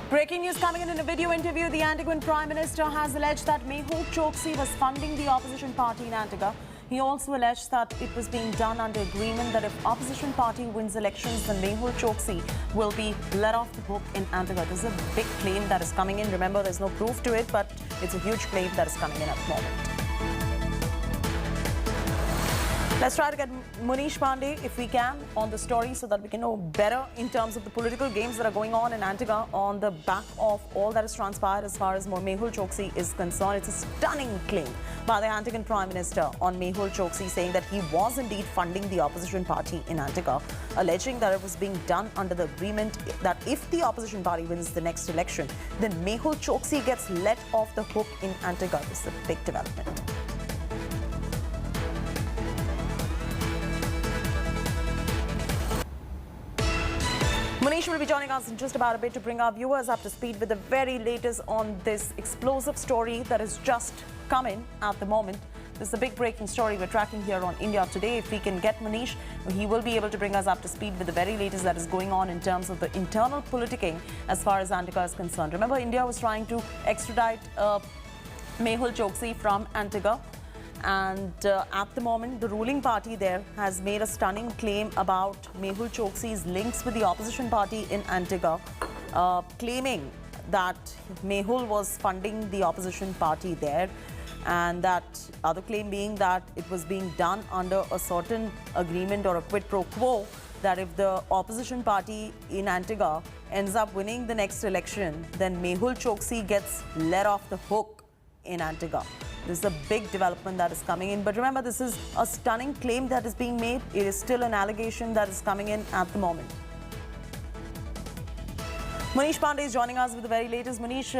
Breaking news coming in a video interview. The Antiguan Prime Minister has alleged that Mehul Choksi was funding the opposition party in Antigua. He also alleged that it was being done under agreement that if opposition party wins elections, then Mehul Choksi will be let off the hook in Antigua. This is a big claim that is coming in. Remember, there's no proof to it, but it's a huge claim that is coming in at the moment. Let's try to get Munish Pandey, if we can, on the story so that we can know better in terms of the political games that are going on in Antigua on the back of all that has transpired as far as Mehul Choksi is concerned. It's a stunning claim by the Antiguan Prime Minister on Mehul Choksi, saying that he was indeed funding the opposition party in Antigua, alleging that it was being done under the agreement that if the opposition party wins the next election, then Mehul Choksi gets let off the hook in Antigua. This is a big development. Munish will be joining us in just about a bit to bring our viewers up to speed with the very latest on this explosive story that has just come in at the moment. This is a big breaking story we're tracking here on India Today. If we can get Munish, he will be able to bring us up to speed with the very latest that is going on in terms of the internal politicking as far as Antigua is concerned. Remember, India was trying to extradite Mehul Choksi from Antigua. And at the moment, the ruling party there has made a stunning claim about Mehul Choksi's links with the opposition party in Antigua, claiming that Mehul was funding the opposition party there, and that other claim being that it was being done under a certain agreement or a quid pro quo, that if the opposition party in Antigua ends up winning the next election, then Mehul Choksi gets let off the hook in Antigua. This is a big development that is coming in. But remember, this is a stunning claim that is being made. It is still an allegation that is coming in at the moment. Munish Pandey is joining us with the very latest. Munish,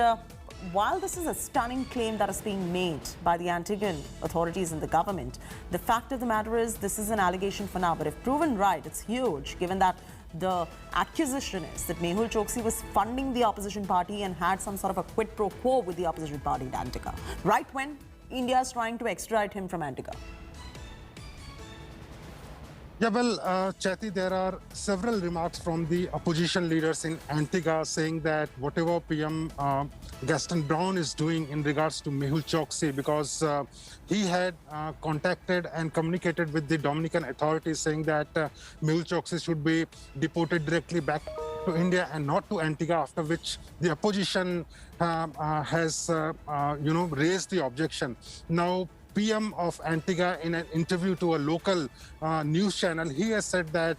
while this is a stunning claim that is being made by the Antiguan authorities and the government, the fact of the matter is this is an allegation for now. But if proven right, it's huge, given that the accusation is that Mehul Choksi was funding the opposition party and had some sort of a quid pro quo with the opposition party in Antigua, right when India is trying to extradite him from Antigua. Yeah, well, Chaiti, there are several remarks from the opposition leaders in Antigua saying that whatever PM Gaston Browne is doing in regards to Mehul Choksi, because he had contacted and communicated with the Dominican authorities saying that Mehul Choksi should be deported directly back to India and not to Antigua, after which the opposition has, raised the objection. Now, PM of Antigua, in an interview to a local news channel, he has said that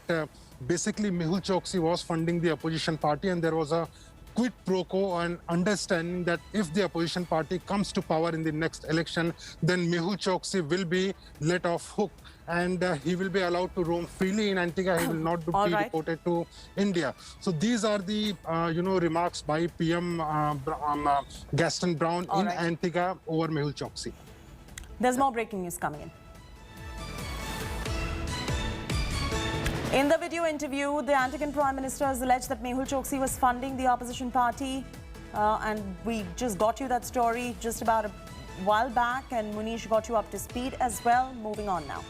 basically Mehul Choksi was funding the opposition party, and there was a quid pro quo and understanding that if the opposition party comes to power in the next election, then Mehul Choksi will be let off hook, and he will be allowed to roam freely in Antigua. He will not be deported to India. So these are the remarks by PM Gaston Browne in Antigua over Mehul Choksi. There's more breaking news coming in. In the video interview, the Antiguan Prime Minister has alleged that Mehul Choksi was funding the opposition party. And we just got you that story just about a while back, and Munish got you up to speed as well. Moving on now.